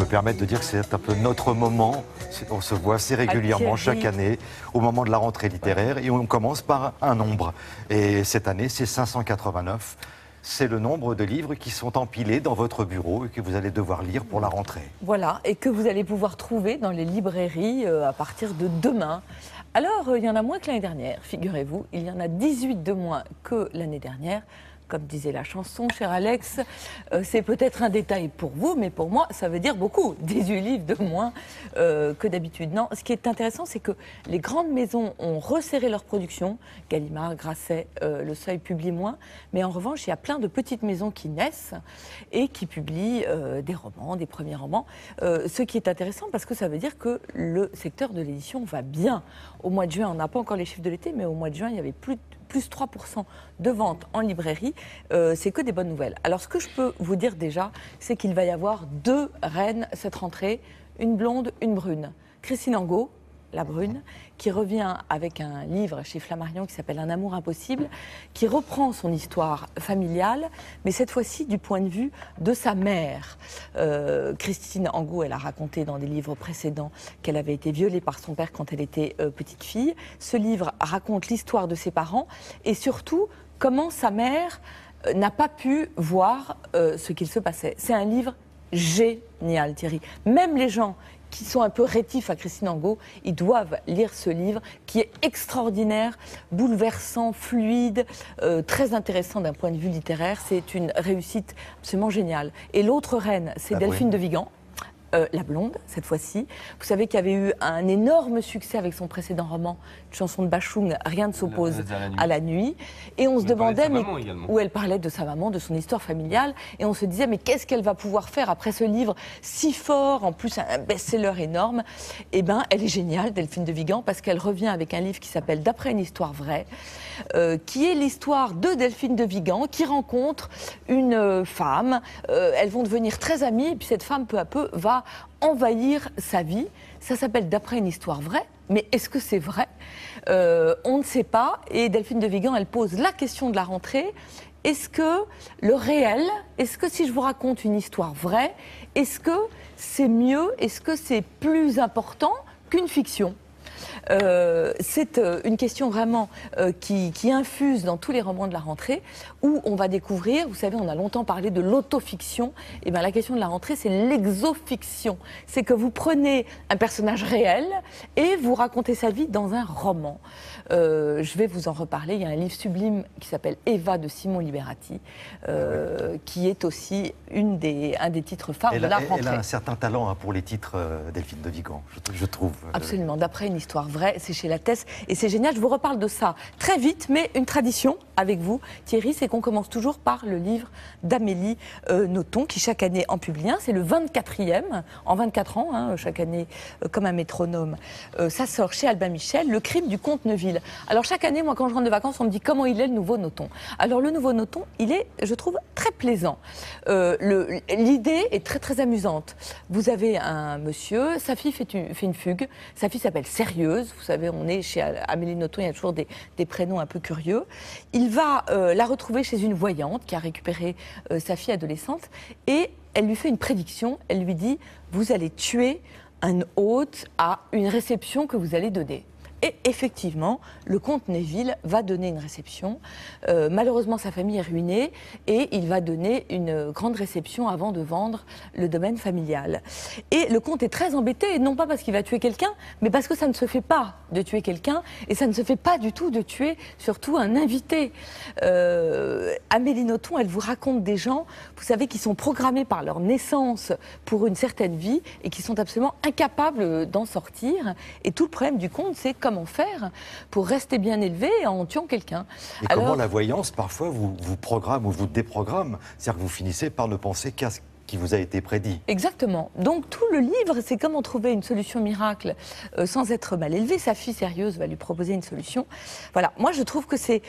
permettre de dire que c'est un peu notre moment. On se voit assez régulièrement chaque année au moment de la rentrée littéraire et on commence par un nombre. Et cette année, c'est 589. C'est le nombre de livres qui sont empilés dans votre bureau et que vous allez devoir lire pour la rentrée. Voilà, et que vous allez pouvoir trouver dans les librairies à partir de demain. Alors, il y en a moins que l'année dernière, figurez-vous. Il y en a 18 de moins que l'année dernière. Comme disait la chanson, cher Alex, c'est peut-être un détail pour vous, mais pour moi, ça veut dire beaucoup. 18 livres de moins que d'habitude. Non, ce qui est intéressant, c'est que les grandes maisons ont resserré leur production. Gallimard, Grasset, Le Seuil publient moins. Mais en revanche, il y a plein de petites maisons qui naissent et qui publient des romans, des premiers romans. Ce qui est intéressant parce que ça veut dire que le secteur de l'édition va bien. Au mois de juin, on n'a pas encore les chiffres de l'été, mais au mois de juin, il y avait plus 3% de ventes en librairie, c'est que des bonnes nouvelles. Alors ce que je peux vous dire déjà, c'est qu'il va y avoir 2 reines cette rentrée, une blonde, une brune. Christine Angot, la brune, qui revient avec un livre chez Flammarion qui s'appelle Un amour impossible, qui reprend son histoire familiale, mais cette fois-ci du point de vue de sa mère. Christine Angot, elle a raconté dans des livres précédents qu'elle avait été violée par son père quand elle était petite fille. Ce livre raconte l'histoire de ses parents et surtout comment sa mère n'a pas pu voir ce qu'il se passait. C'est un livre génial, Thierry. Même les gens qui sont un peu rétifs à Christine Angot, ils doivent lire ce livre qui est extraordinaire, bouleversant, fluide, très intéressant d'un point de vue littéraire. C'est une réussite absolument géniale. Et l'autre reine, c'est Delphine de Vigan. La blonde, cette fois-ci. Vous savez qu'il y avait eu un énorme succès avec son précédent roman, une chanson de Bachung, Rien ne s'oppose à la nuit. Et on se demandait, où elle parlait de sa maman, de son histoire familiale, et on se disait, mais qu'est-ce qu'elle va pouvoir faire après ce livre si fort, en plus un best-seller énorme. Eh bien, elle est géniale, Delphine de Vigan, parce qu'elle revient avec un livre qui s'appelle D'après une histoire vraie, qui est l'histoire de Delphine de Vigan, qui rencontre une femme. Elles vont devenir très amies, et puis cette femme, peu à peu, va envahir sa vie. Ça s'appelle D'après une histoire vraie, mais est-ce que c'est vrai? On ne sait pas, et Delphine de Vigan, elle pose la question de la rentrée. Est-ce que le réel, est-ce que si je vous raconte une histoire vraie, est-ce que c'est mieux, est-ce que c'est plus important qu'une fiction? C'est une question vraiment qui infuse dans tous les romans de la rentrée, où on va découvrir, vous savez, on a longtemps parlé de l'autofiction, et bien la question de la rentrée, c'est l'exofiction. C'est que vous prenez un personnage réel et vous racontez sa vie dans un roman. Je vais vous en reparler, il y a un livre sublime qui s'appelle Eva de Simon Liberati, qui est aussi un des titres phares de la rentrée. Elle a un certain talent pour les titres, Delphine de Vigan, je trouve. Absolument, D'après une histoire vraie, c'est chez Lattès et c'est génial. Je vous reparle de ça très vite, mais une tradition avec vous, Thierry, c'est qu'on commence toujours par le livre d'Amélie Nothomb, qui chaque année en publie un. C'est le 24e, en 24 ans, hein, chaque année, comme un métronome. Ça sort chez Albin Michel, Le crime du comte Neuville. Alors chaque année, moi, quand je rentre de vacances, on me dit comment il est le nouveau Nothomb. Alors le nouveau Nothomb, il est, je trouve, très plaisant. L'idée est très très amusante. Vous avez un monsieur, sa fille fait une fugue, sa fille s'appelle Sérieuse, vous savez, on est chez Amélie Nothomb, il y a toujours des prénoms un peu curieux. Il va la retrouver chez une voyante qui a récupéré sa fille adolescente et elle lui fait une prédiction, elle lui dit « Vous allez tuer un hôte à une réception que vous allez donner ». Et effectivement, le comte Neuville va donner une réception. Malheureusement, sa famille est ruinée et il va donner une grande réception avant de vendre le domaine familial. Et le comte est très embêté, non pas parce qu'il va tuer quelqu'un, mais parce que ça ne se fait pas de tuer quelqu'un et ça ne se fait pas du tout de tuer surtout un invité. Amélie Nothomb, elle vous raconte des gens, vous savez, qui sont programmés par leur naissance pour une certaine vie et qui sont absolument incapables d'en sortir. Et tout le problème du conte, c'est comment faire pour rester bien élevé en tuant quelqu'un. Et comment la voyance, parfois, vous programme ou vous déprogramme. C'est-à-dire que vous finissez par ne penser qu'à ce qui vous a été prédit. Exactement. Donc tout le livre, c'est comment trouver une solution miracle sans être mal élevé. Sa fille Sérieuse va lui proposer une solution. Voilà, moi je trouve que c'est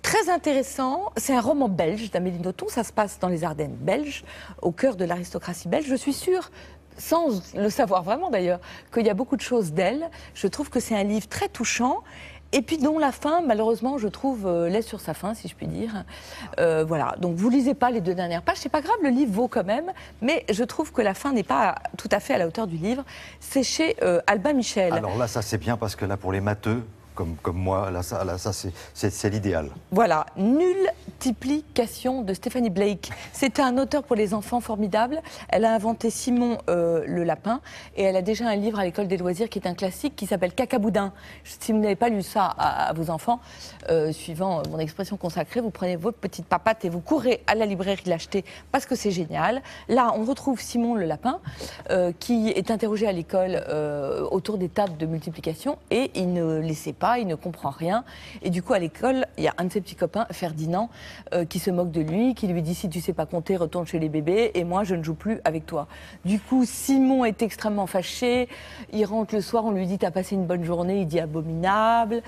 très intéressant. C'est un roman belge d'Amélie Nothomb. Ça se passe dans les Ardennes belges, au cœur de l'aristocratie belge. Je suis sûre, sans le savoir vraiment d'ailleurs, qu'il y a beaucoup de choses d'elle. Je trouve que c'est un livre très touchant et puis dont la fin, malheureusement, je trouve, laisse sur sa fin, si je puis dire. Voilà, donc vous lisez pas les 2 dernières pages, c'est pas grave, le livre vaut quand même, mais je trouve que la fin n'est pas tout à fait à la hauteur du livre. C'est chez Albin Michel. Alors là, ça c'est bien parce que là, pour les matheux, comme moi, là, ça c'est l'idéal. Voilà, Multiplication de Stéphanie Blake. C'est un auteur pour les enfants formidable. Elle a inventé Simon le lapin et elle a déjà un livre à l'école des loisirs qui est un classique qui s'appelle Cacaboudin. Si vous n'avez pas lu ça à vos enfants, suivant mon expression consacrée, vous prenez votre petite papate et vous courez à la librairie l'acheter parce que c'est génial. Là, on retrouve Simon le lapin qui est interrogé à l'école autour des tables de multiplication et il ne les sait pas. Il ne comprend rien. Et du coup, à l'école, il y a un de ses petits copains, Ferdinand, qui se moque de lui, qui lui dit « Si tu sais pas compter, retourne chez les bébés, et moi, je ne joue plus avec toi. » Du coup, Simon est extrêmement fâché. Il rentre le soir, on lui dit « T'as passé une bonne journée ?» Il dit « Abominable. »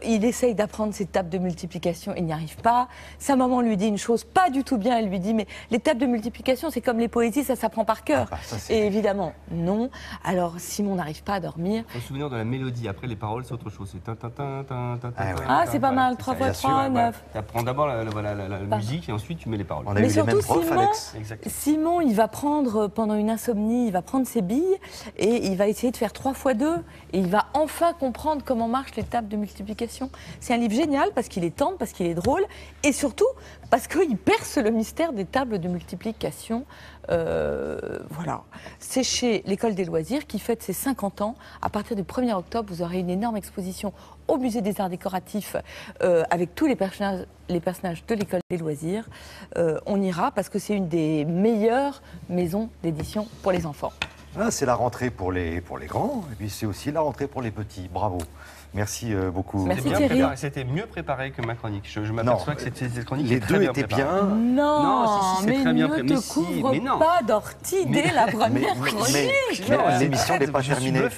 Il essaye d'apprendre ses tables de multiplication, il n'y arrive pas. Sa maman lui dit une chose pas du tout bien. Elle lui dit « Mais les tables de multiplication, c'est comme les poésies, ça s'apprend par cœur. Ah bah, ça, » Et évidemment, non. Alors, Simon n'arrive pas à dormir. Faut se souvenir de la mélodie. Après, les paroles, c'est autre chose. C'est Ah, c'est pas mal, 3 x 3, 9. Tu apprends d'abord la musique et ensuite tu mets les paroles. On a Mais eu les mêmes surtout, profs, Simon, Alex. Exactement. Simon, il va prendre, pendant une insomnie, il va prendre ses billes et il va essayer de faire 3 x 2 et il va enfin comprendre comment marchent les tables de multiplication. C'est un livre génial parce qu'il est tendre, parce qu'il est drôle et surtout parce qu'il perce le mystère des tables de multiplication. Voilà. C'est chez l'École des loisirs qui fête ses 50 ans. À partir du 1er octobre, vous aurez une énorme exposition au Musée des Arts Décoratifs avec tous les personnages de l'École des loisirs. On ira parce que c'est une des meilleures maisons d'édition pour les enfants. Ah, c'est la rentrée pour les grands et puis c'est aussi la rentrée pour les petits. Bravo. Merci beaucoup. Merci C'était bien Thierry. préparé. C'était mieux préparé que ma chronique. Je m'aperçois que cette chronique Les est très deux bien étaient préparée. bien. Non, Non, si, c'est mais très bien ne fait. te Mais si, couvre mais non. pas d'ortie dès la première mais chronique. l'émission n'est pas Je suis terminée. bluffé.